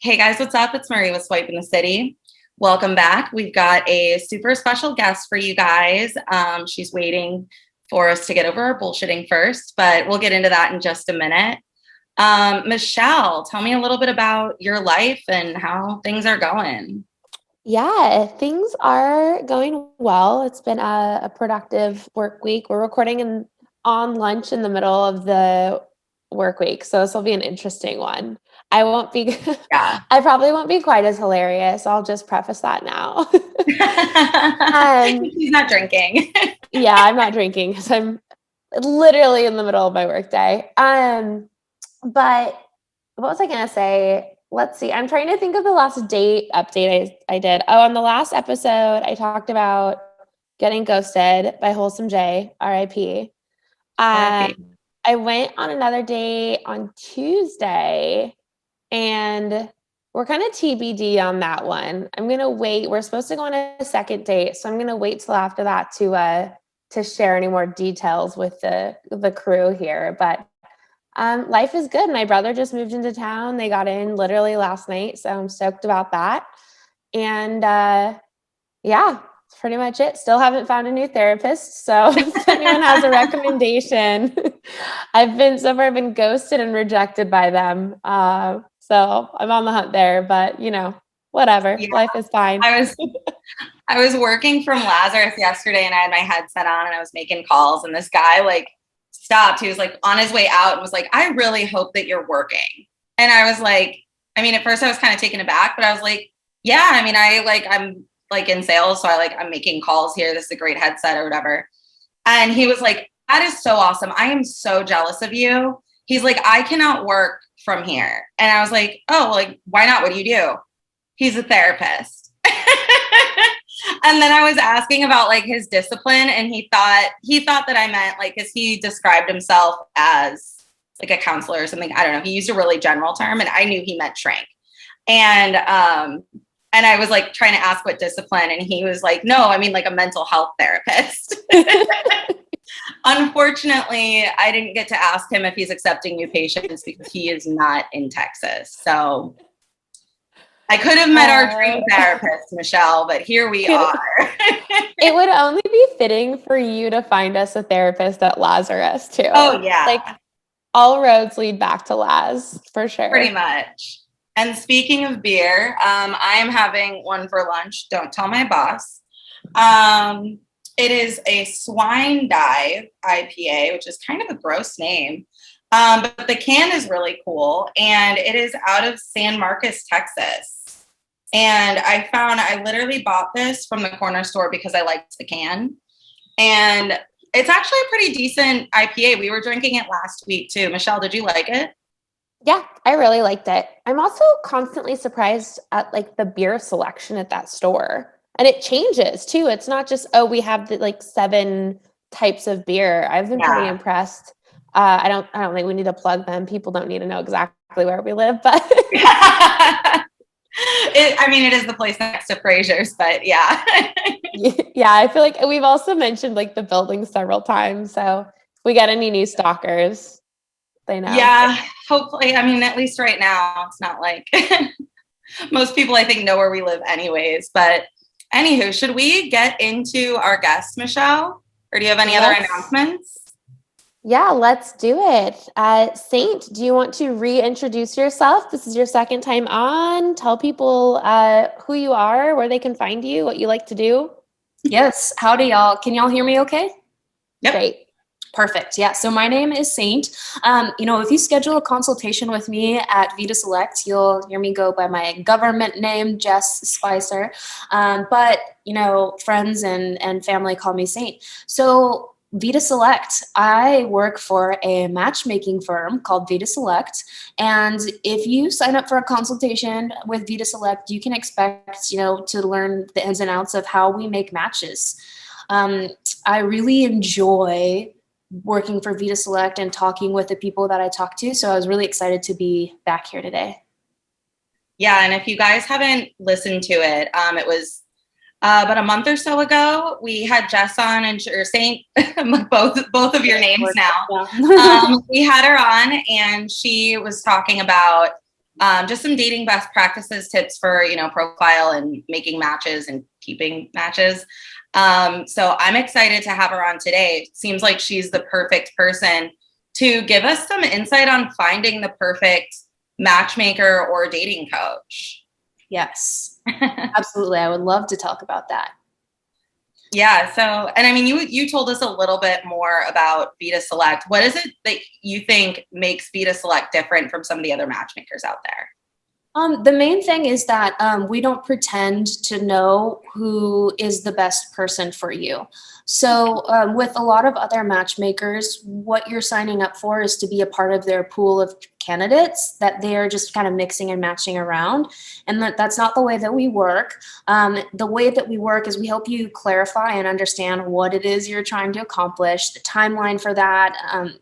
Hey guys, what's up? It's Marie with Swipe in the City. Welcome back. We've got a super special guest for you guys. She's waiting for us to get over our bullshitting first, but we'll get into that in just a minute. Michelle, tell me a little bit about your life and how things are going. Yeah, things are going well. It's been a productive work week. We're recording on lunch in the middle of the work week, so this will be an interesting one. I won't be, Yeah. I probably won't be quite as hilarious. I'll just preface that now. Um, She's not drinking. yeah, I'm not drinking because I'm literally in the middle of my workday. But what was I gonna say? Let's see. I'm trying to think of the last date update I did. Oh, on the last episode, I talked about getting ghosted by Wholesome J, RIP. Uh, RIP. I went on another date on Tuesday, and we're kind of TBD on that one. I'm gonna wait. We're supposed to go on a second date, so I'm gonna wait till after that to share any more details with the crew here. But life is good. My brother just moved into town. They got in literally last night, so I'm stoked about that. And yeah, that's pretty much it. Still haven't found a new therapist. So if anyone has a recommendation, so far I've been ghosted and rejected by them. So I'm on the hunt there, but whatever. Yeah, Life is fine. I was I was working from Lazarus yesterday and I had my headset on and I was making calls and this guy stopped. He was on his way out and was like, I really hope that you're working. And I was like, at first I was kind of taken aback, but I was like, yeah, I'm in sales. So I'm making calls here. This is a great headset or whatever. And he was like, that is so awesome. I am so jealous of you. He's like, I cannot work from here. And I was like, oh, why not? What do you do? He's a therapist. And then I was asking about his discipline, and he thought that I meant because he described himself as a counselor or something. I don't know. He used a really general term, and I knew he meant shrink. And I was trying to ask what discipline, and he was like, no, I mean a mental health therapist. Unfortunately, I didn't get to ask him if he's accepting new patients because he is not in Texas. So I could have met our dream therapist, Michelle, but here we are. It would only be fitting for you to find us a therapist at Lazarus too. Oh, yeah. All roads lead back to Laz, for sure. Pretty much. And speaking of beer, I am having one for lunch. Don't tell my boss. It is a Swine Dive IPA, which is kind of a gross name. But the can is really cool. And it is out of San Marcos, Texas. And I literally bought this from the corner store because I liked the can. And it's actually a pretty decent IPA. We were drinking it last week too. Michelle, did you like it? Yeah, I really liked it. I'm also constantly surprised at the beer selection at that store. And it changes too. It's not just, oh, we have the 7 types of beer. I've been pretty impressed. I don't think we need to plug them. People don't need to know exactly where we live, but it is the place next to Fraser's, but yeah. Yeah, I feel like we've also mentioned the building several times. So if we get any new stalkers, they know. Yeah, hopefully. At least right now, it's not most people I think know where we live anyways. But anywho, should we get into our guest, Michelle? Or do you have any other announcements? Yeah, let's do it. Saint, do you want to reintroduce yourself? This is your second time on. Tell people who you are, where they can find you, what you like to do. Yes. Howdy, y'all. Can y'all hear me okay? Yep. Great. Perfect. Yeah. So my name is Saint. If you schedule a consultation with me at Vita Select, you'll hear me go by my government name, Jess Spicer. But friends and family call me Saint. So Vita Select, I work for a matchmaking firm called Vita Select. And if you sign up for a consultation with Vita Select, you can expect, to learn the ins and outs of how we make matches. I really enjoy working for Vita Select and talking with the people that I talk to. So I was really excited to be back here today. Yeah. And if you guys haven't listened to it, it was about a month or so ago. We had Jess on and Saint, both of your names now. We had her on and she was talking about just some dating best practices, tips for, profile and making matches and keeping matches. So I'm excited to have her on today. It seems like she's the perfect person to give us some insight on finding the perfect matchmaker or dating coach. Yes, absolutely. I would love to talk about that. Yeah. So, and I mean, you told us a little bit more about Vita Select. What is it that you think makes Vita Select different from some of the other matchmakers out there? The main thing is that we don't pretend to know who is the best person for you. So with a lot of other matchmakers, what you're signing up for is to be a part of their pool of candidates that they are just kind of mixing and matching around. And that's not the way that we work. The way that we work is we help you clarify and understand what it is you're trying to accomplish, the timeline for that,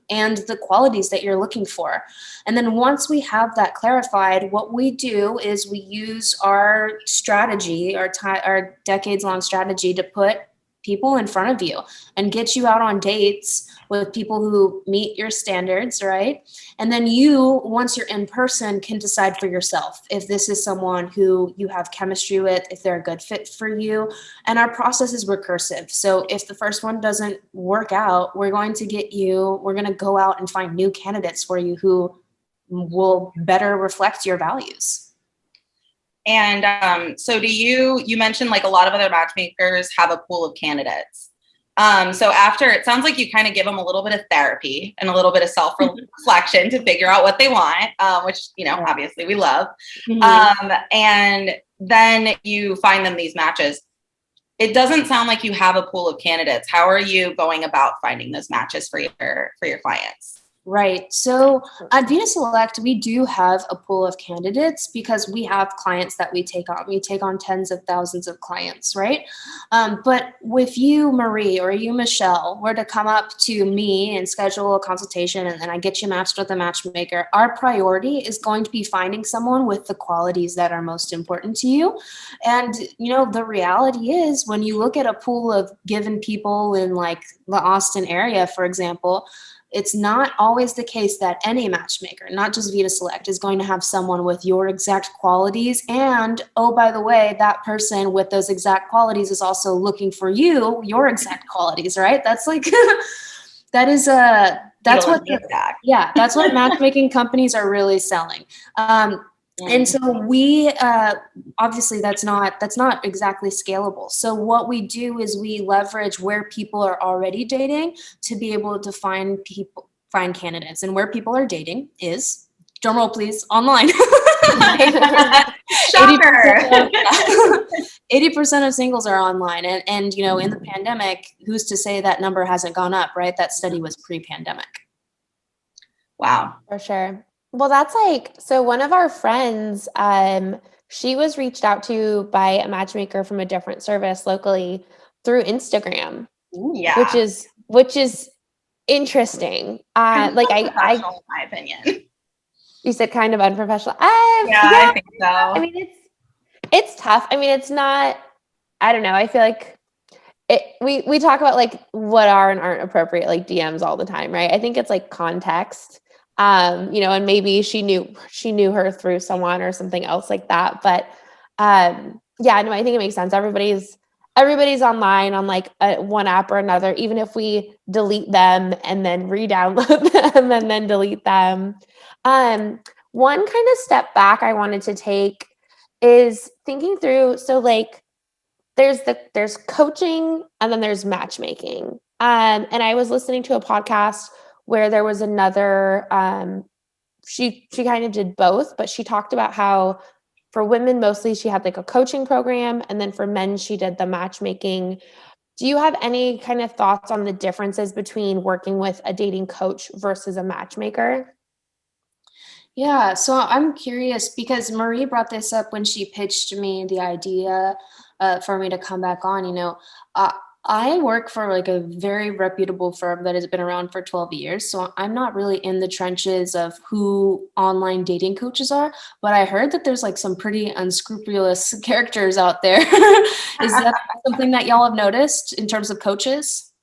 and the qualities that you're looking for. And then once we have that clarified, what we do is we use our strategy, our decades-long strategy to put people in front of you and get you out on dates with people who meet your standards, right? And then you, once you're in person, can decide for yourself if this is someone who you have chemistry with, if they're a good fit for you. And our process is recursive. So if the first one doesn't work out, we're going to go out and find new candidates for you who will better reflect your values. And so you mentioned like a lot of other matchmakers have a pool of candidates. So after, it sounds like you kind of give them a little bit of therapy and a little bit of self-reflection to figure out what they want, which, obviously we love. Mm-hmm. And then you find them these matches. It doesn't sound like you have a pool of candidates. How are you going about finding those matches for your clients? Right. So at Vita Select, we do have a pool of candidates because we have clients that we take on. We take on tens of thousands of clients, right? But if you, Marie, or you, Michelle, were to come up to me and schedule a consultation and then I get you matched with a matchmaker, our priority is going to be finding someone with the qualities that are most important to you. And, the reality is when you look at a pool of given people in like the Austin area, for example, it's not always the case that any matchmaker, not just Vita Select, is going to have someone with your exact qualities. And, oh, by the way, that person with those exact qualities is also looking for your exact qualities, right? That's like, that's what matchmaking companies are really selling. And so we, obviously that's not exactly scalable. So what we do is we leverage where people are already dating to be able to find candidates, and where people are dating is, drum roll please, online. Shocker. 80% of singles are online. And in the pandemic, who's to say that number hasn't gone up, right? That study was pre-pandemic. Wow. For sure. Well, that's so one of our friends, she was reached out to by a matchmaker from a different service locally through Instagram. Yeah. Which is interesting. In my opinion. You said kind of unprofessional. I think so. I mean, it's tough. I mean, it's not, I don't know. I feel like we talk about like what are and aren't appropriate, like DMs all the time, right? I think it's like context. And maybe she knew her through someone or something else like that. But I think it makes sense. Everybody's online on like one app or another, even if we delete them and then re-download them and then delete them. One kind of step back I wanted to take is thinking through. So like there's coaching and then there's matchmaking. And I was listening to a podcast where there was another, she kind of did both, but she talked about how for women, mostly she had like a coaching program. And then for men, she did the matchmaking. Do you have any kind of thoughts on the differences between working with a dating coach versus a matchmaker? Yeah, so I'm curious because Marie brought this up when she pitched me the idea for me to come back on. I work for like a very reputable firm that has been around for 12 years. So I'm not really in the trenches of who online dating coaches are, but I heard that there's like some pretty unscrupulous characters out there. Is that something that y'all have noticed in terms of coaches?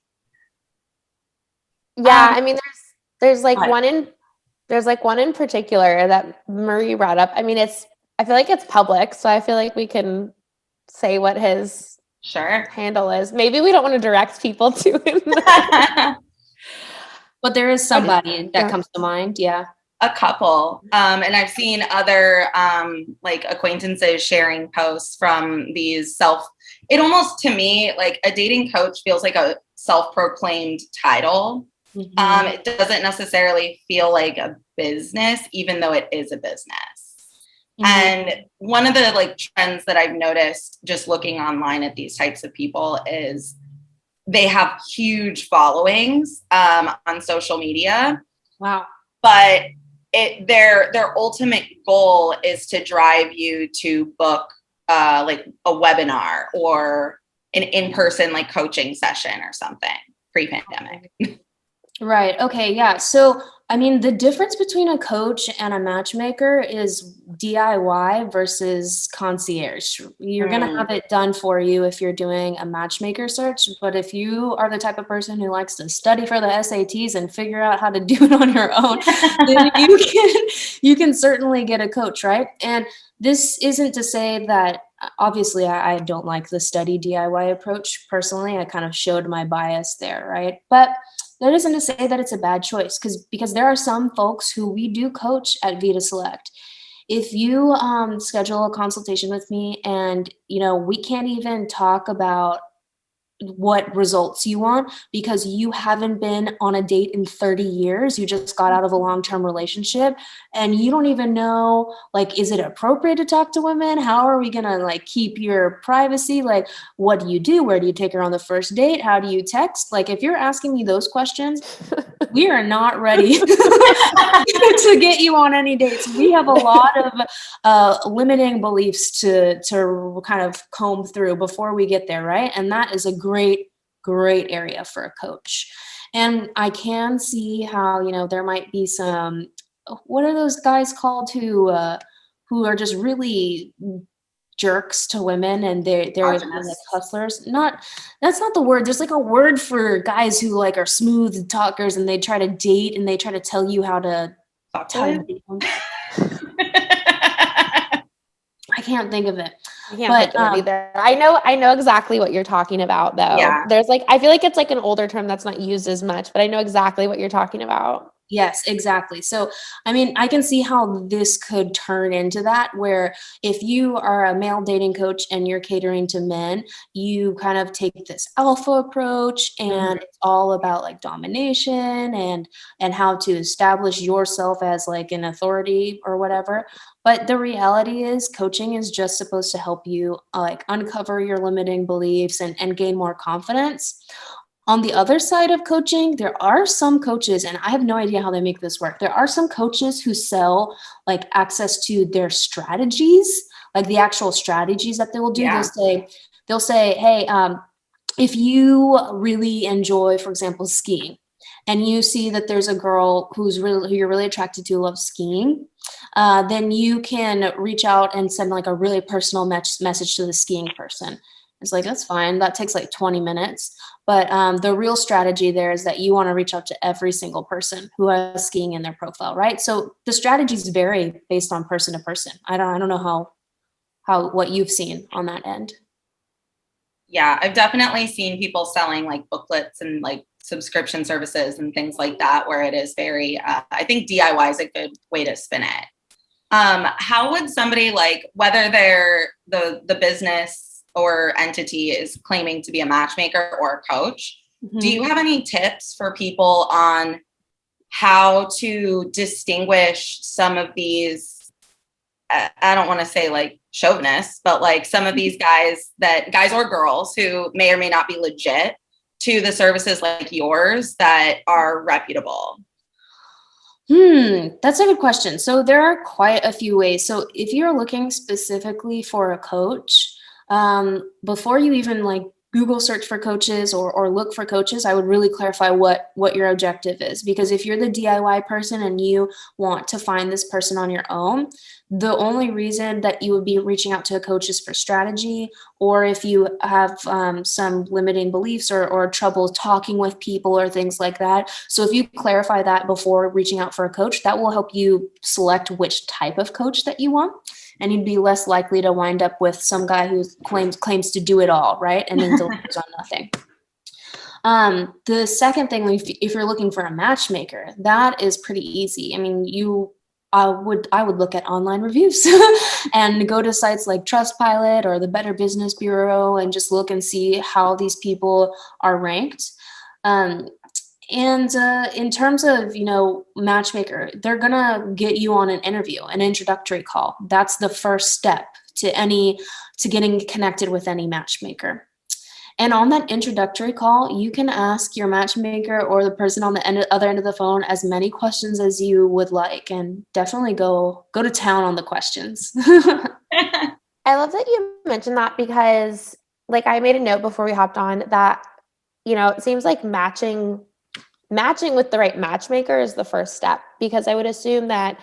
Yeah, I mean, there's like one in There's like one in particular that Marie brought up. I mean, I feel like it's public, so I feel like we can say what his Sure. handle is. Maybe we don't want to direct people to him. But there is somebody that Yeah. comes to mind. Yeah. A couple. And I've seen other like acquaintances sharing posts from these it almost, to me, like a dating coach feels like a self-proclaimed title. Mhm. It doesn't necessarily feel like a business, even though it is a business. Mhm. And one of the like trends that I've noticed just looking online at these types of people is they have huge followings on social media, Wow. but their ultimate goal is to drive you to book like a webinar or an in-person like coaching session or something pre-pandemic. Right. Okay. Yeah. So, I mean, the difference between a coach and a matchmaker is DIY versus concierge. You're going to have it done for you if you're doing a matchmaker search. But if you are the type of person who likes to study for the SATs and figure out how to do it on your own, then you can certainly get a coach, right? And this isn't to say that obviously I don't like the study DIY approach personally. I kind of showed my bias there, right? But that isn't to say that it's a bad choice because there are some folks who we do coach at Vita Select. If you schedule a consultation with me and we can't even talk about what results you want because you haven't been on a date in 30 years, you just got out of a long-term relationship and you don't even know, like, is it appropriate to talk to women? How are we gonna like keep your privacy? Like, what do you do? Where do you take her on the first date? How do you text? Like, if you're asking me those questions, we are not ready to get you on any dates. We have a lot of limiting beliefs to kind of comb through before we get there, right? And that is a great area for a coach. And I can see how there might be some, what are those guys called who are just really jerks to women and they're like hustlers. That's not the word. There's like a word for guys who like are smooth talkers and they try to date and they try to tell you how to date them. I can't think of it. I can't think of it either. I know exactly what you're talking about though. Yeah. There's like, I feel like it's like an older term that's not used as much, but I know exactly what you're talking about. Yes, exactly. So, I mean, I can see how this could turn into that, where if you are a male dating coach and you're catering to men, you kind of take this alpha approach and it's all about like domination and how to establish yourself as like an authority or whatever. But the reality is coaching is just supposed to help you like uncover your limiting beliefs and gain more confidence. On the other side of coaching, there are some coaches, and I have no idea how they make this work. There are some coaches who sell like access to their strategies, like the actual strategies that they will do. Yeah. They'll say, hey, if you really enjoy, for example, skiing, and you see that there's a girl who you're really attracted to, loves skiing, then you can reach out and send like a really personal message to the skiing person. It's like, that's fine. That takes like 20 minutes. But the real strategy there is that you want to reach out to every single person who has skiing in their profile, right? So the strategies vary based on person to person. I don't know how what you've seen on that end. Yeah, I've definitely seen people selling like booklets and like subscription services and things like that, where it is very, I think DIY is a good way to spin it. How would somebody like, whether they're the business or entity is claiming to be a matchmaker or a coach, do you have any tips for people on how to distinguish some of these, I don't want to say like chauvinists, but like some of these guys or girls who may or may not be legit to the services like yours that are reputable? That's a good question. So there are quite a few ways. So if you're looking specifically for a coach, before you even like Google search for coaches or look for coaches, I would really clarify what your objective is. Because if you're the DIY person and you want to find this person on your own, the only reason that you would be reaching out to a coach is for strategy, or if you have some limiting beliefs or trouble talking with people or things like that. So if you clarify that before reaching out for a coach, that will help you select which type of coach that you want. And you'd be less likely to wind up with some guy who claims to do it all, right? And then delivers on nothing. The second thing, if you're looking for a matchmaker, that is pretty easy. I mean, I would look at online reviews and go to sites like Trustpilot or the Better Business Bureau and just look and see how these people are ranked. And in terms of, Matchmaker, they're going to get you on an interview, an introductory call. That's the first step to getting connected with any matchmaker. And on that introductory call, you can ask your matchmaker or the person on the other end of the phone as many questions as you would like, and definitely go to town on the questions. I love that you mentioned that because, like, I made a note before we hopped on that, it seems like matching with the right matchmaker is the first step, because I would assume that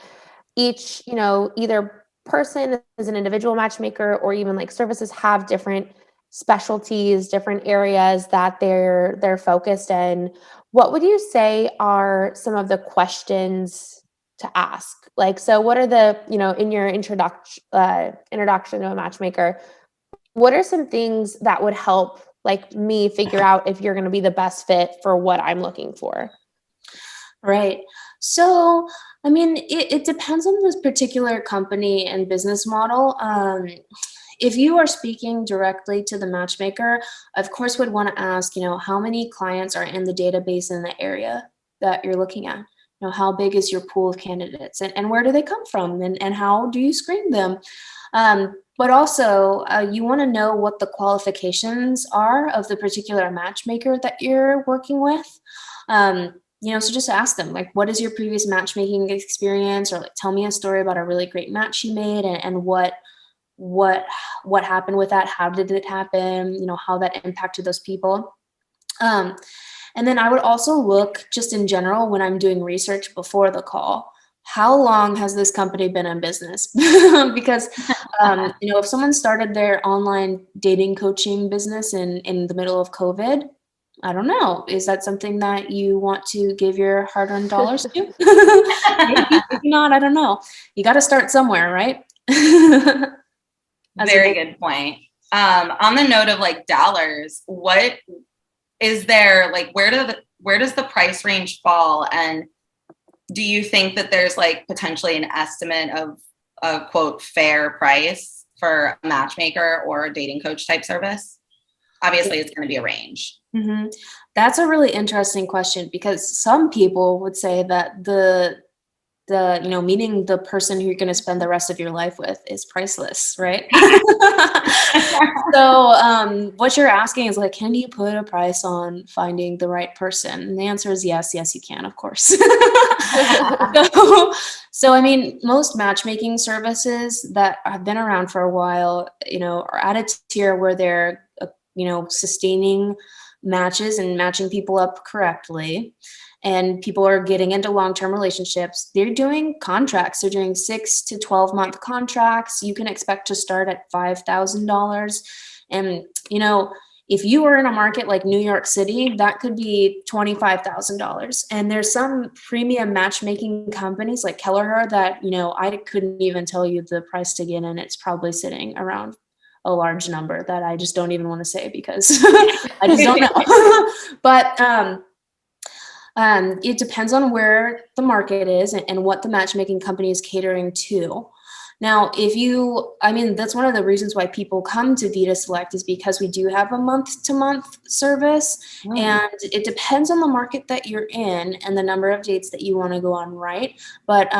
each, either person is an individual matchmaker or even like services have different specialties, different areas that they're focused in. What would you say are some of the questions to ask? Like, so what are the, in your introduction to a matchmaker, what are some things that would help like me figure out if you're going to be the best fit for what I'm looking for? Right. So, I mean, it depends on this particular company and business model. If you are speaking directly to the matchmaker, of course, would want to ask, how many clients are in the database in the area that you're looking at? How big is your pool of candidates, and where do they come from, and how do you screen them? But also, you want to know what the qualifications are of the particular matchmaker that you're working with. So just ask them, like, what is your previous matchmaking experience, or like, tell me a story about a really great match you made, and what happened with that, how did it happen, how that impacted those people. And then I would also look just in general when I'm doing research before the call, how long has this company been in business? Because if someone started their online dating coaching business in the middle of COVID, I don't know. Is that something that you want to give your hard-earned dollars to? Maybe not. I don't know. You got to start somewhere, right? Very good point. On the note of like dollars, what is there, like, where does the price range fall? And do you think that there's like potentially an estimate of a quote fair price for a matchmaker or a dating coach type service? Obviously, it's going to be a range. Mm-hmm. That's a really interesting question, because some people would say that the meeting the person who you're going to spend the rest of your life with is priceless, right? So what you're asking is like, can you put a price on finding the right person? And the answer is yes, you can, of course. So I mean, most matchmaking services that have been around for a while, are at a tier where they're, sustaining matches and matching people up correctly, and people are getting into long-term relationships. They're doing contracts. They're doing 6 to 12-month contracts. You can expect to start at $5,000. And, if you were in a market like New York City, that could be $25,000. And there's some premium matchmaking companies like Kelleher that, I couldn't even tell you the price to get in. It's probably sitting around a large number that I just don't even want to say, because I just don't know. But it depends on where the market is and what the matchmaking company is catering to. Now, that's one of the reasons why people come to Vita Select, is because we do have a month-to-month service. And it depends on the market that you're in and the number of dates that you want to go on, right? But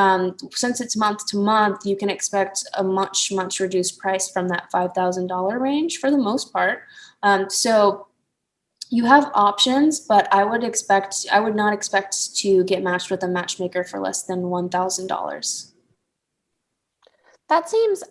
since it's month-to-month, you can expect a much, much reduced price from that $5,000 range for the most part. So you have options, but I would not expect to get matched with a matchmaker for less than $1,000. That seems,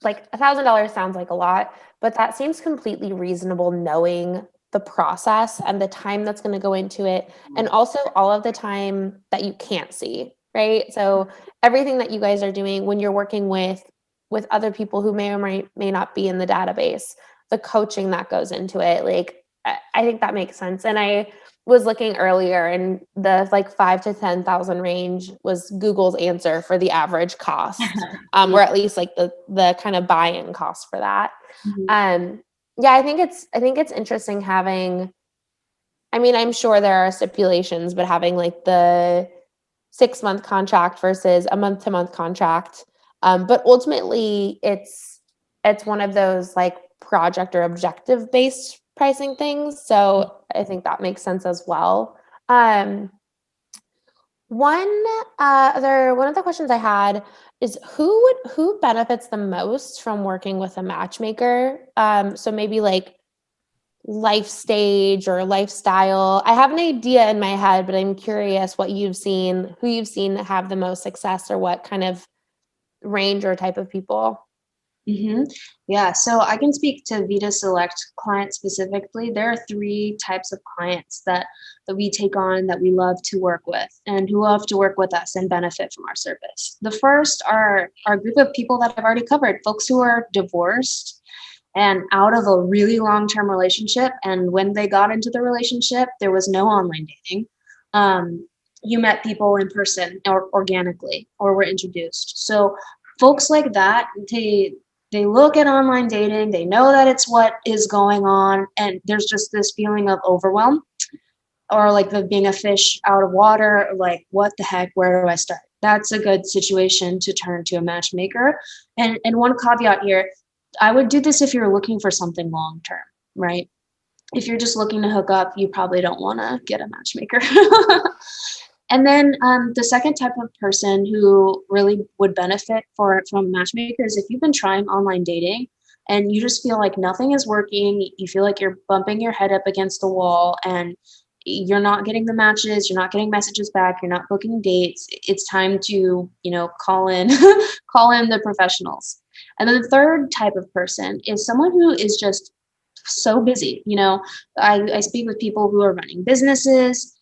like $1,000 sounds like a lot, but that seems completely reasonable knowing the process and the time that's going to go into it. And also all of the time that you can't see, right? So everything that you guys are doing when you're working with other people who may or may not be in the database, the coaching that goes into it, like I think that makes sense. And I was looking earlier, and the like 5 to 10,000 range was Google's answer for the average cost, or at least like the kind of buy-in cost for that. Yeah, I think it's interesting having. I mean, I'm sure there are stipulations, but having like the 6-month contract versus a month-to-month contract. But ultimately, it's one of those like project or objective based pricing things. So I think that makes sense as well. One of the questions I had is who benefits the most from working with a matchmaker? So maybe like life stage or lifestyle. I have an idea in my head, but I'm curious who you've seen have the most success, or what kind of range or type of people. Yeah, so I can speak to Vita Select clients specifically. There are 3 types of clients that we take on that we love to work with and who love to work with us and benefit from our service. The first are our group of people that I've already covered, folks who are divorced and out of a really long-term relationship. And when they got into the relationship, there was no online dating. You met people in person or organically, or were introduced. So folks like that, they look at online dating, they know that it's what is going on, and there's just this feeling of overwhelm, or like the being a fish out of water, like what the heck, where do I start? That's a good situation to turn to a matchmaker. And one caveat here, I would do this if you're looking for something long term, right? If you're just looking to hook up, you probably don't want to get a matchmaker. And then the second type of person who really would benefit from matchmakers, if you've been trying online dating and you just feel like nothing is working, you feel like you're bumping your head up against the wall and you're not getting the matches, you're not getting messages back, you're not booking dates, it's time to, call in the professionals. And then the third type of person is someone who is just so busy. I speak with people who are running businesses,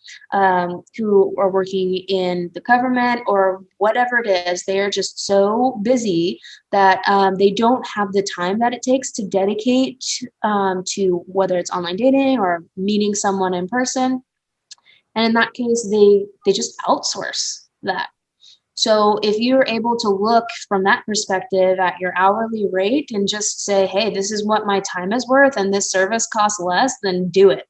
who are working in the government or whatever it is. They are just so busy that they don't have the time that it takes to dedicate to whether it's online dating or meeting someone in person. And in that case, they just outsource that. So if you're able to look from that perspective at your hourly rate and just say, hey, this is what my time is worth and this service costs less, then do it.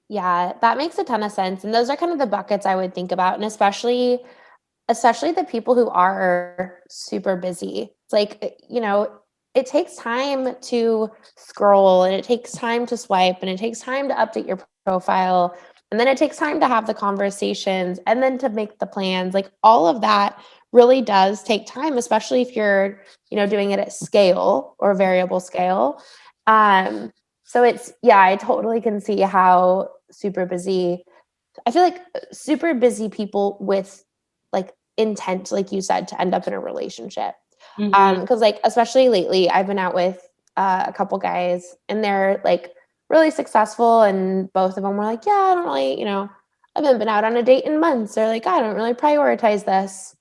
Yeah, that makes a ton of sense. And those are kind of the buckets I would think about. And especially the people who are super busy. It's like, it takes time to scroll, and it takes time to swipe, and it takes time to update your profile. And then it takes time to have the conversations and then to make the plans. Like all of that really does take time, especially if you're, doing it at scale or variable scale. So I totally can see how super busy. I feel like super busy people with like intent, like you said, to end up in a relationship. Because like, especially lately, I've been out with a couple guys, and they're like really successful, and both of them were like, yeah, I don't really, I haven't been out on a date in months, or like, I don't really prioritize this,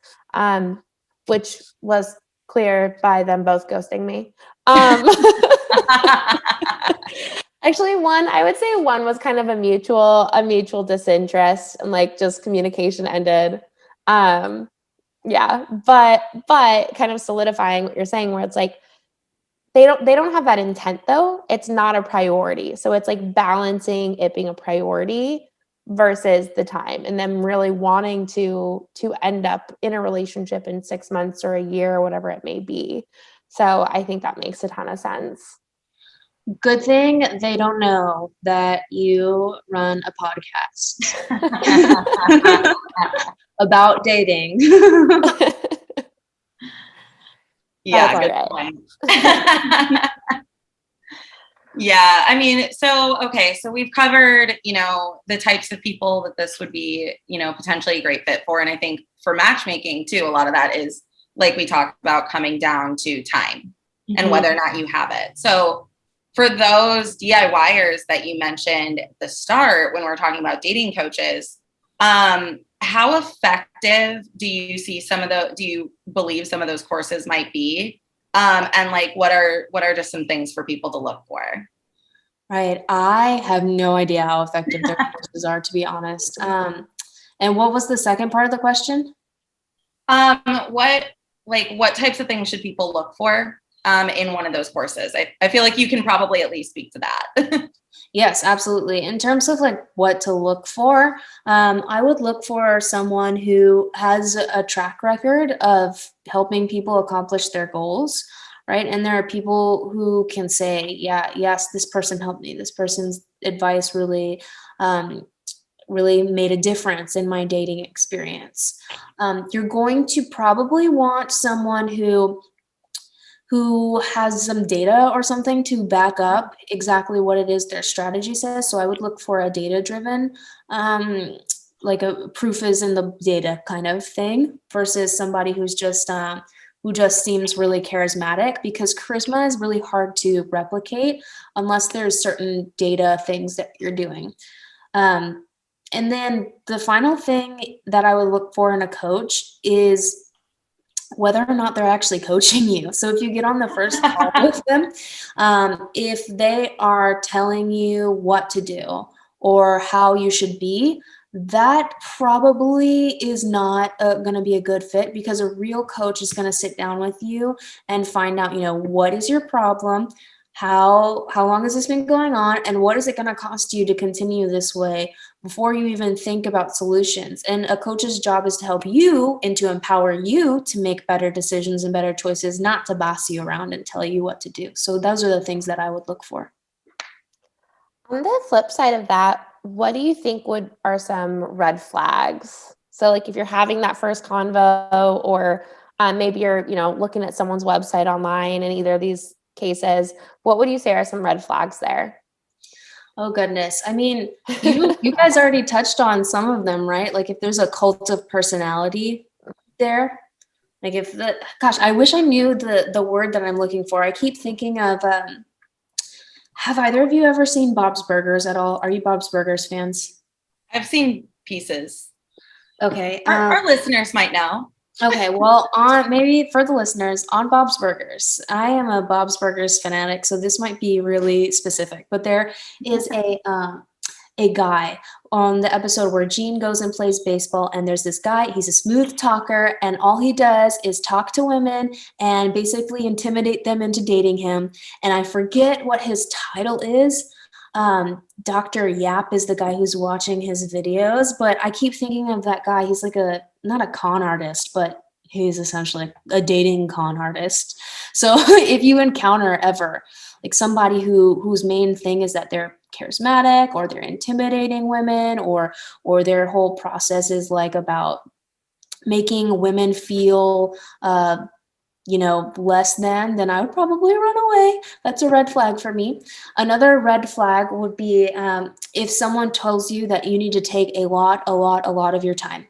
which was clear by them both ghosting me. Actually, I would say one was kind of a mutual disinterest, and like just communication ended. Yeah, but kind of solidifying what you're saying, where it's like they don't have that intent though. It's not a priority. So it's like balancing it being a priority versus the time, and them really wanting to end up in a relationship in 6 months or a year or whatever it may be. So I think that makes a ton of sense. Good thing they don't know that you run a podcast about dating. Yeah, good point. Yeah, I mean, so we've covered, the types of people that this would be, potentially a great fit for. And I think for matchmaking too, a lot of that is like we talked about, coming down to time and whether or not you have it. So for those DIYers that you mentioned at the start, when we're talking about dating coaches, how effective do you believe some of those courses might be? And like, what are just some things for people to look for? Right. I have no idea how effective their courses are, to be honest. And what was the second part of the question? What types of things should people look for in one of those courses? I feel like you can probably at least speak to that. Yes, absolutely. In terms of like what to look for, I would look for someone who has a track record of helping people accomplish their goals, right? And there are people who can say, yeah, yes, this person helped me. This person's advice really made a difference in my dating experience. You're going to probably want someone who has some data or something to back up exactly what it is their strategy says. So I would look for a data-driven, like a proof is in the data kind of thing, versus somebody who just seems really charismatic, because charisma is really hard to replicate unless there's certain data things that you're doing. And then the final thing that I would look for in a coach is whether or not they're actually coaching you. So if you get on the first call with them, if they are telling you what to do or how you should be, that probably is not going to be a good fit, because a real coach is going to sit down with you and find out, what is your problem? How long has this been going on, and what is it going to cost you to continue this way before you even think about solutions? And a coach's job is to help you and to empower you to make better decisions and better choices, not to boss you around and tell you what to do. So those are the things that I would look for. On the flip side of that, what do you think are some red flags? So like if you're having that first convo, or maybe you're, looking at someone's website online in either of these cases, what would you say are some red flags there? Oh goodness. I mean, you guys already touched on some of them, right? Like if there's a cult of personality there, like I wish I knew the word that I'm looking for. I keep thinking of, have either of you ever seen Bob's Burgers at all? Are you Bob's Burgers fans? I've seen pieces. Okay. Our listeners might know. Okay, well, maybe for the listeners, on Bob's Burgers, I am a Bob's Burgers fanatic, so this might be really specific, but there is a guy on the episode where Gene goes and plays baseball, and there's this guy, he's a smooth talker, and all he does is talk to women and basically intimidate them into dating him. And I forget what his title is. Dr. Yap is the guy who's watching his videos, but I keep thinking of that guy. He's like not a con artist, but he's essentially a dating con artist. So if you encounter ever like somebody whose main thing is that they're charismatic, or they're intimidating women, or their whole process is like about making women feel less than, then I would probably run away. That's a red flag for me. Another red flag would be if someone tells you that you need to take a lot of your time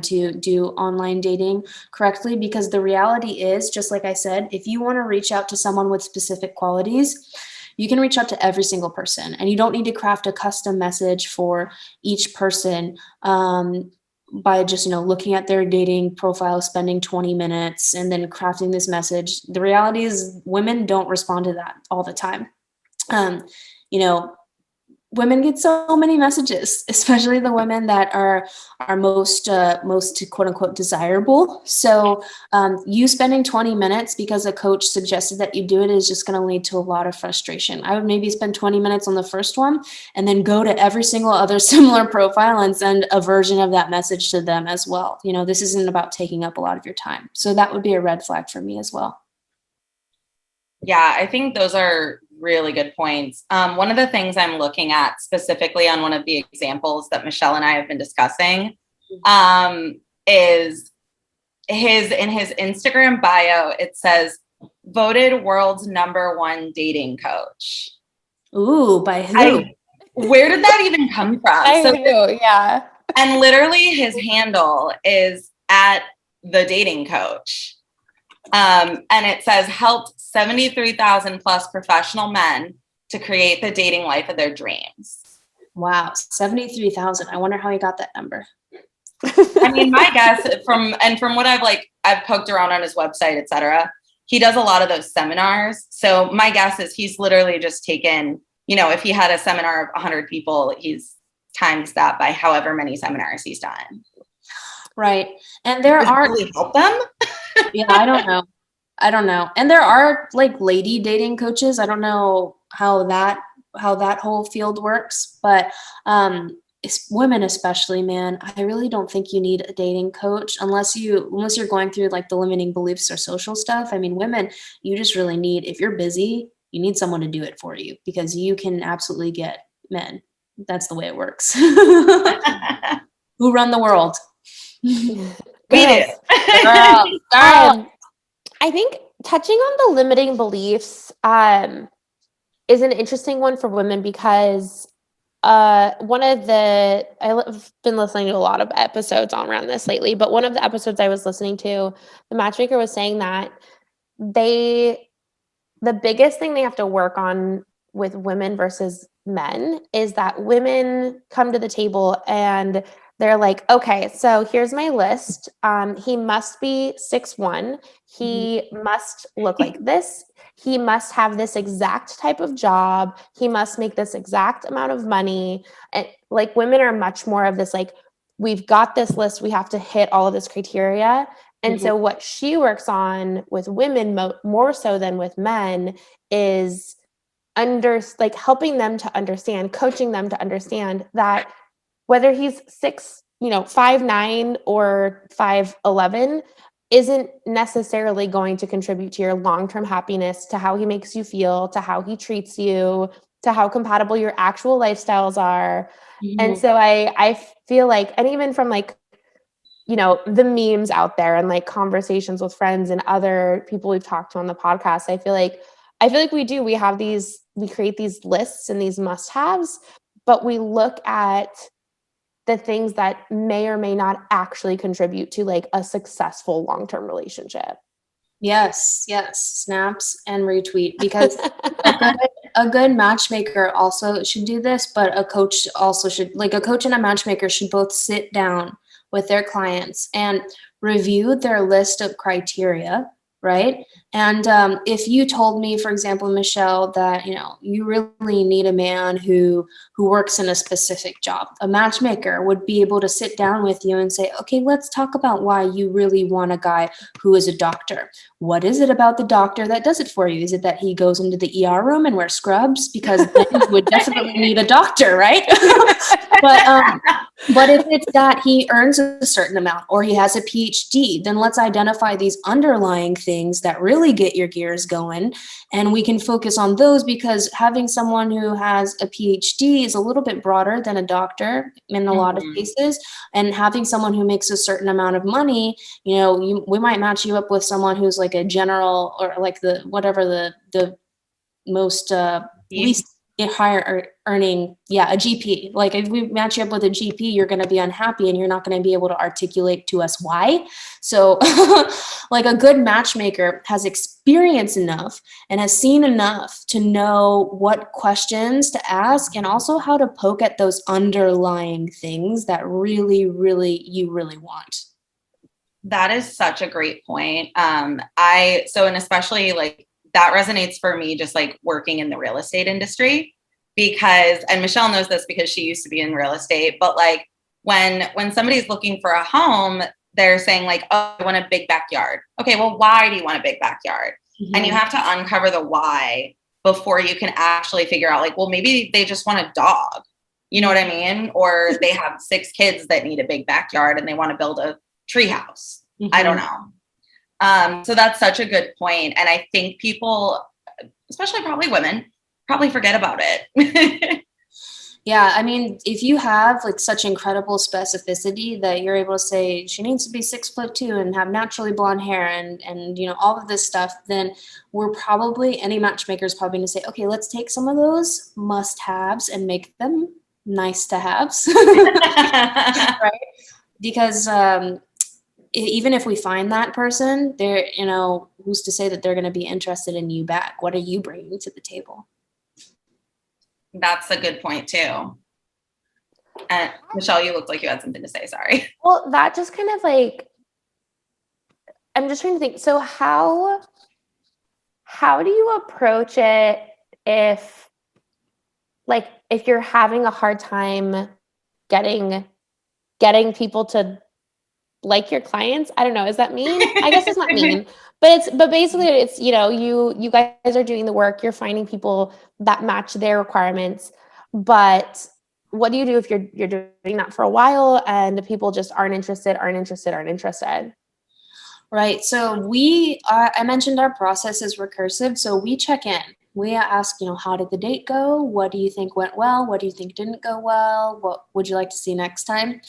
to do online dating correctly, because the reality is, just like I said, if you want to reach out to someone with specific qualities, you can reach out to every single person, and you don't need to craft a custom message for each person by just, looking at their dating profile, spending 20 minutes and then crafting this message. The reality is women don't respond to that all the time. Women get so many messages, especially the women that are most quote unquote desirable. So you spending 20 minutes because a coach suggested that you do it is just going to lead to a lot of frustration. I would maybe spend 20 minutes on the first one and then go to every single other similar profile and send a version of that message to them as well. This isn't about taking up a lot of your time. So that would be a red flag for me as well. Yeah, I think those are really good points. One of the things I'm looking at specifically on one of the examples that Michelle and I have been discussing is in his Instagram bio, it says voted world's #1 dating coach. Ooh, by who? Where did that even come from? I know, yeah. And literally his handle is at the dating coach. And it says helped 73,000 plus professional men to create the dating life of their dreams. Wow, 73,000. I wonder how he got that number. I mean, my guess from what I've poked around on his website, etc. He does a lot of those seminars. So my guess is he's literally just taken, if he had a seminar of 100 people, he's times that by however many seminars he's done. Right. And there are really help them. Yeah, I don't know. And there are like lady dating coaches. I don't know how that whole field works, but it's women especially, man. I really don't think you need a dating coach unless you're going through like the limiting beliefs or social stuff. I mean, women, you just really need, if you're busy, you need someone to do it for you because you can absolutely get men. That's the way it works. Who run the world? We do. I think touching on the limiting beliefs is an interesting one for women because I've been listening to a lot of episodes around this lately, but one of the episodes I was listening to, the matchmaker was saying that the biggest thing they have to work on with women versus men is that women come to the table and they're like, okay, so here's my list. He must be 6'1". He must look like this. He must have this exact type of job. He must make this exact amount of money. And like women are much more of this, like, we've got this list. We have to hit all of this criteria. And so what she works on with women more so than with men is helping them to understand, coaching them to understand that whether he's 5'9" or 5'11" isn't necessarily going to contribute to your long-term happiness, to how he makes you feel, to how he treats you, to how compatible your actual lifestyles are. And so I feel like, and even from like, the memes out there and like conversations with friends and other people we've talked to on the podcast, I feel like we create these lists and these must-haves, but we look at the things that may or may not actually contribute to like a successful long-term relationship. Yes. Snaps and retweet, because a good matchmaker also should do this, but a coach also should, like a coach and a matchmaker should both sit down with their clients and review their list of criteria, right? And if you told me, for example, Michelle, that you really need a man who works in a specific job, a matchmaker would be able to sit down with you and say, okay, let's talk about why you really want a guy who is a doctor. What is it about the doctor that does it for you? Is it that he goes into the ER room and wears scrubs? Because then you would definitely need a doctor, right? But if it's that he earns a certain amount or he has a PhD, then let's identify these underlying things that really get your gears going. And we can focus on those, because having someone who has a PhD is a little bit broader than a doctor in a lot of cases. And having someone who makes a certain amount of money, we might match you up with someone who's like a general, or like the most least higher earning, a GP. Like if we match you up with a GP, you're going to be unhappy and you're not going to be able to articulate to us why. So like a good matchmaker has experience enough and has seen enough to know what questions to ask, and also how to poke at those underlying things that you really want. That is such a great point. And especially like that resonates for me, just like working in the real estate industry, and Michelle knows this because she used to be in real estate, but like when somebody's looking for a home, they're saying like, oh, I want a big backyard. Okay, well, why do you want a big backyard? And you have to uncover the why before you can actually figure out like, well, maybe they just want a dog. You know what I mean? Or they have 6 kids that need a big backyard and they want to build a tree house. I don't know. So that's such a good point. And I think people, especially probably women, probably forget about it. Yeah. I mean, if you have like such incredible specificity that you're able to say she needs to be 6'2" and have naturally blonde hair and all of this stuff, then any matchmaker is probably going to say, okay, let's take some of those must-haves and make them nice to haves. Right? Because even if we find that person, they're, who's to say that they're going to be interested in you back? What are you bringing to the table? That's a good point too. And Michelle, you looked like you had something to say. Sorry. Well, that just kind of like, I'm just trying to think. So how do you approach it if you're having a hard time getting people to like your clients? I don't know. Is that mean? I guess it's not mean, but basically it's, you guys are doing the work, you're finding people that match their requirements. But what do you do if you're doing that for a while and the people just aren't interested? Right. So I mentioned our process is recursive. So we check in. We ask, how did the date go? What do you think went well? What do you think didn't go well? What would you like to see next time?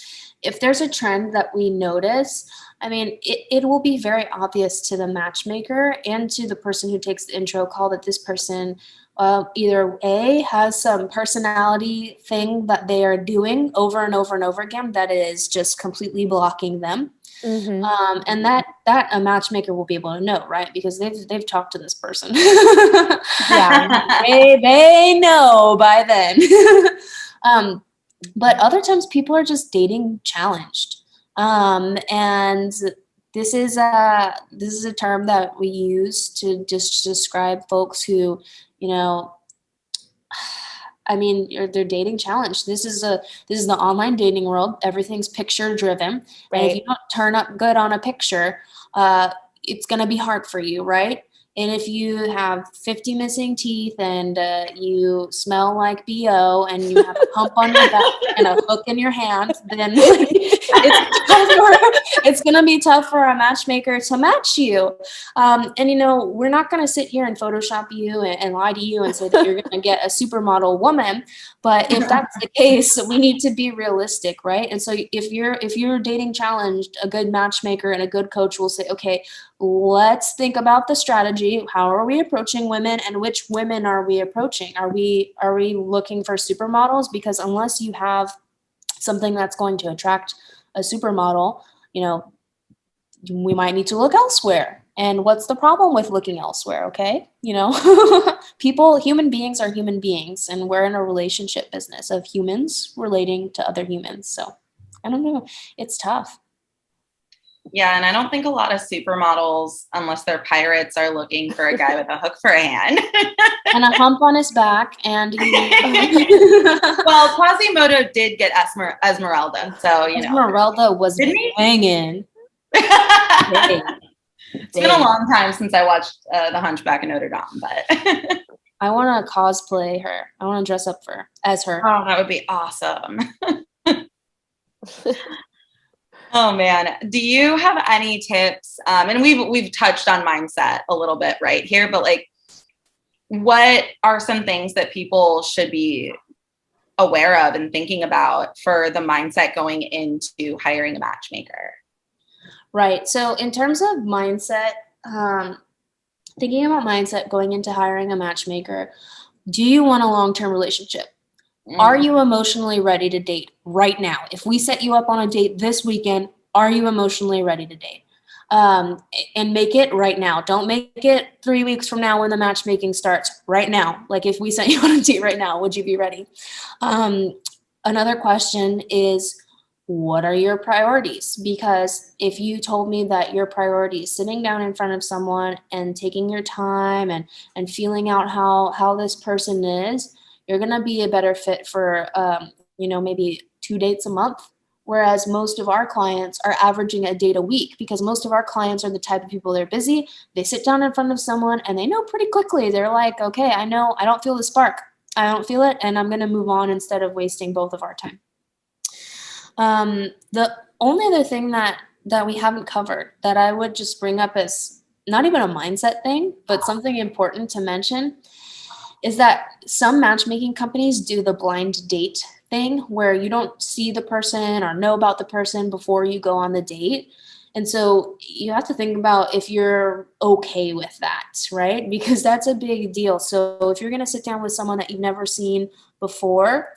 If there's a trend that we notice, I mean, it will be very obvious to the matchmaker and to the person who takes the intro call that this person either A, has some personality thing that they are doing over and over and over again that is just completely blocking them. Mm-hmm. And that a matchmaker will be able to know, right? Because they've talked to this person. Yeah. they know by then. But other times people are just dating challenged. And this is a term that we use to just describe folks who, I mean, they're dating challenged. This is the online dating world. Everything's picture driven, Right. and if you don't turn up good on a picture, it's gonna be hard for you, right? And if you have 50 missing teeth and you smell like BO and you have a hump on your back and a hook in your hand, then it's going to be tough for a matchmaker to match you. And, we're not going to sit here and Photoshop you and lie to you and say that you're going to get a supermodel woman. But if that's the case, we need to be realistic, right? And so if you're dating challenged, a good matchmaker and a good coach will say, okay, let's think about the strategy. How are we approaching women, and which women are we approaching? Are we looking for supermodels? Because unless you have something that's going to attract a supermodel, we might need to look elsewhere. And what's the problem with looking elsewhere? Okay. Human beings are human beings, and we're in a relationship business of humans relating to other humans. So I don't know. It's tough. Yeah, and I don't think a lot of supermodels, unless they're pirates, are looking for a guy with a hook for a hand. And a hump on his back. And well, Quasimodo did get Esmeralda, so Esmeralda was banging. It's been a long time since I watched The Hunchback of Notre Dame, but I want to cosplay her. I want to dress up as her. Oh, that would be awesome. Oh man, do you have any tips? And we've touched on mindset a little bit right here, but like, what are some things that people should be aware of and thinking about for the mindset going into hiring a matchmaker? Right. So in terms of mindset, thinking about mindset going into hiring a matchmaker, do you want a long-term relationship? Are you emotionally ready to date right now? If we set you up on a date this weekend, are you emotionally ready to date? And make it right now. Don't make it 3 weeks from now when the matchmaking starts. Right now. Like if we sent you on a date right now, would you be ready? Another question is, what are your priorities? Because if you told me that your priority is sitting down in front of someone and taking your time and feeling out how this person is, you're going to be a better fit for, maybe 2 dates a month. Whereas most of our clients are averaging a date a week, because most of our clients are the type of people, they're busy. They sit down in front of someone and they know pretty quickly. They're like, okay, I know I don't feel the spark. I don't feel it. And I'm going to move on instead of wasting both of our time. The only other thing that we haven't covered that I would just bring up as not even a mindset thing, but something important to mention is that some matchmaking companies do the blind date thing where you don't see the person or know about the person before you go on the date. And so you have to think about if you're okay with that, right? Because that's a big deal. So if you're going to sit down with someone that you've never seen before,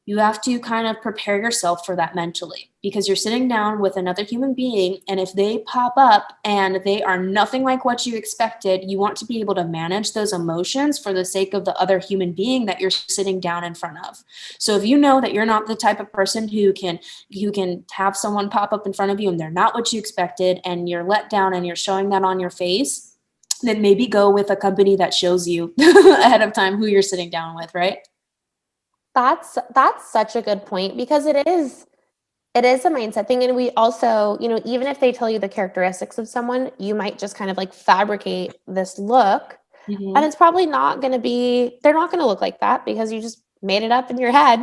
you have to kind of prepare yourself for that mentally, because you're sitting down with another human being, and if they pop up and they are nothing like what you expected, you want to be able to manage those emotions for the sake of the other human being that you're sitting down in front of. So if you know that you're not the type of person who can have someone pop up in front of you and they're not what you expected, and you're let down and you're showing that on your face, then maybe go with a company that shows you ahead of time who you're sitting down with, right? That's such a good point, because it is a mindset thing. And we also, even if they tell you the characteristics of someone, you might just kind of like fabricate this look, Mm-hmm. and it's probably not going to be, they're not going to look like that because you just made it up in your head.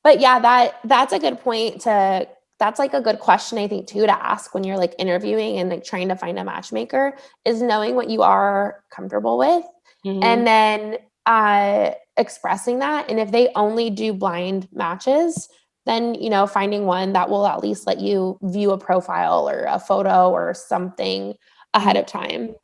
But yeah, that's a good point that's like a good question, I think, too, to ask when you're like interviewing and like trying to find a matchmaker, is knowing what you are comfortable with, Mm-hmm. and then expressing that. And if they only do blind matches, then, finding one that will at least let you view a profile or a photo or something ahead of time.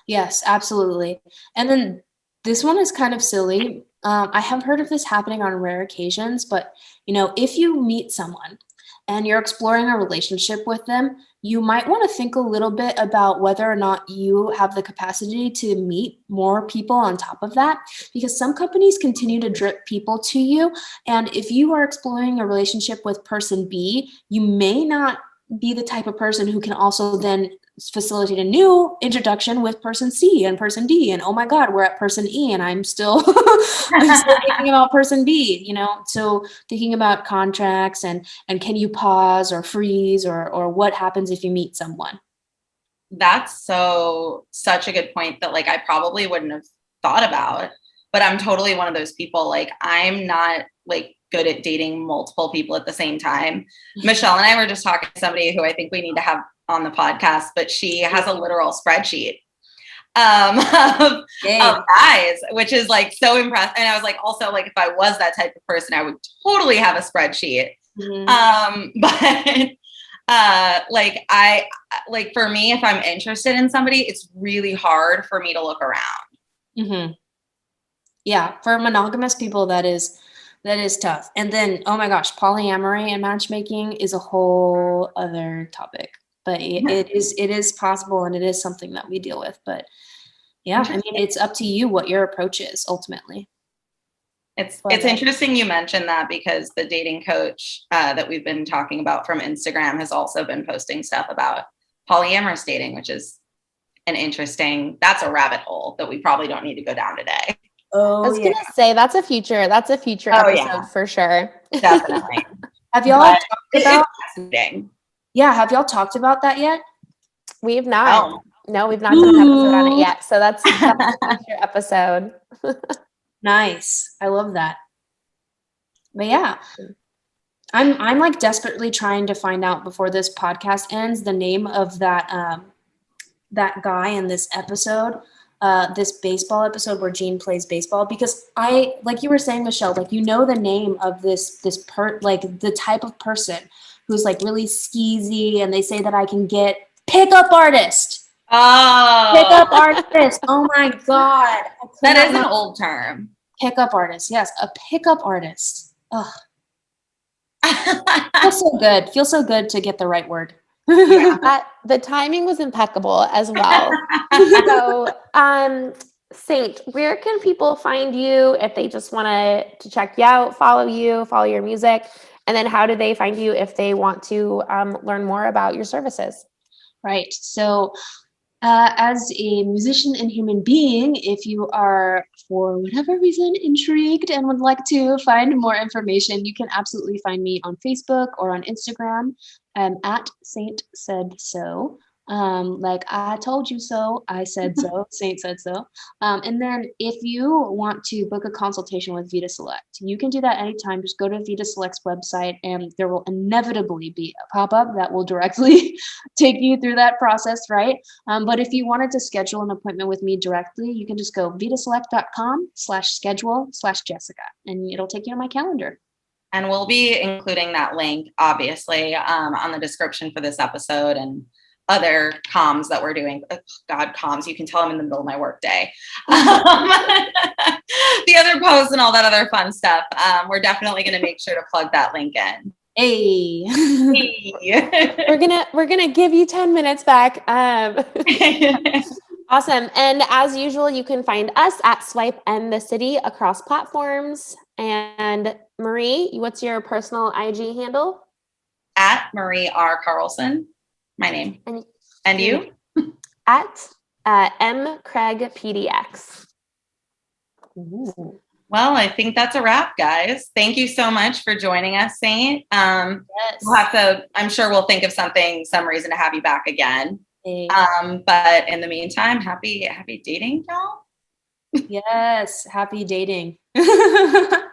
Yes, absolutely. And then this one is kind of silly. I have heard of this happening on rare occasions, but if you meet someone and you're exploring a relationship with them, you might want to think a little bit about whether or not you have the capacity to meet more people on top of that, because some companies continue to drip people to you. And if you are exploring a relationship with person B, you may not be the type of person who can also then facilitate a new introduction with person C and person D, and oh my God, we're at person E and I'm still thinking about person B, so thinking about contracts and can you pause or freeze, or what happens if you meet someone. That's such a good point that like I probably wouldn't have thought about, but I'm totally one of those people. Like, I'm not like good at dating multiple people at the same time. Michelle and I were just talking to somebody who I think we need to have on the podcast, but she has a literal spreadsheet of guys, which is like so impressive. And I was like, also, like, if I was that type of person, I would totally have a spreadsheet. But like for me, if I'm interested in somebody, it's really hard for me to look around. Yeah, for monogamous people, that is tough. And then, oh my gosh, polyamory and matchmaking is a whole other topic. But it is possible, and it is something that we deal with. But yeah, I mean, it's up to you what your approach is ultimately. It's interesting you mentioned that, because the dating coach that we've been talking about from Instagram has also been posting stuff about polyamorous dating, which is that's a rabbit hole that we probably don't need to go down today. I was gonna say that's a future episode for sure. Definitely. Have y'all talked about have y'all talked about that yet? We have not. No, we've not done an episode on it yet. So that's a future episode. Nice. I love that. But yeah, I'm like desperately trying to find out before this podcast ends the name of that guy in this episode, this baseball episode where Gene plays baseball, because I, like you were saying, Michelle, like, the name of this like the type of person who's like really skeezy, and they say that I can get pickup artist. Pickup artist. Oh my God. That is an old term. Pickup artist. Yes, a pickup artist. Ugh. Feels so good to get the right word. The timing was impeccable as well. So, Saint, where can people find you if they just want to check you out, follow your music? And then how do they find you if they want to learn more about your services? Right. So as a musician and human being, if you are, for whatever reason, intrigued and would like to find more information, you can absolutely find me on Facebook or on Instagram at Saint Said So. Like I told you so, I said so, Saint said so. And then if you want to book a consultation with Vita Select, you can do that anytime. Just go to Vita Select's website, and there will inevitably be a pop-up that will directly take you through that process, right? But if you wanted to schedule an appointment with me directly, you can just go vitaselect.com/schedule/Jessica, and it'll take you to my calendar. And we'll be including that link, obviously, on the description for this episode. And other comms that we're doing. Oh, God, comms, you can tell I'm in the middle of my work day. The other posts and all that other fun stuff. We're definitely going to make sure to plug that link in. Hey. We're gonna give you 10 minutes back. Awesome. And as usual, you can find us at Swipe and the City across platforms. And Marie, what's your personal IG handle? At Marie R. Carlson, my name. And you? At M. Craig PDX. Ooh. Well, I think that's a wrap, guys. Thank you so much for joining us, Saint. Yes. We'll have to, I'm sure we'll think of some reason to have you back again. Hey. But in the meantime, happy dating, y'all. Yes. Happy dating. Thanks.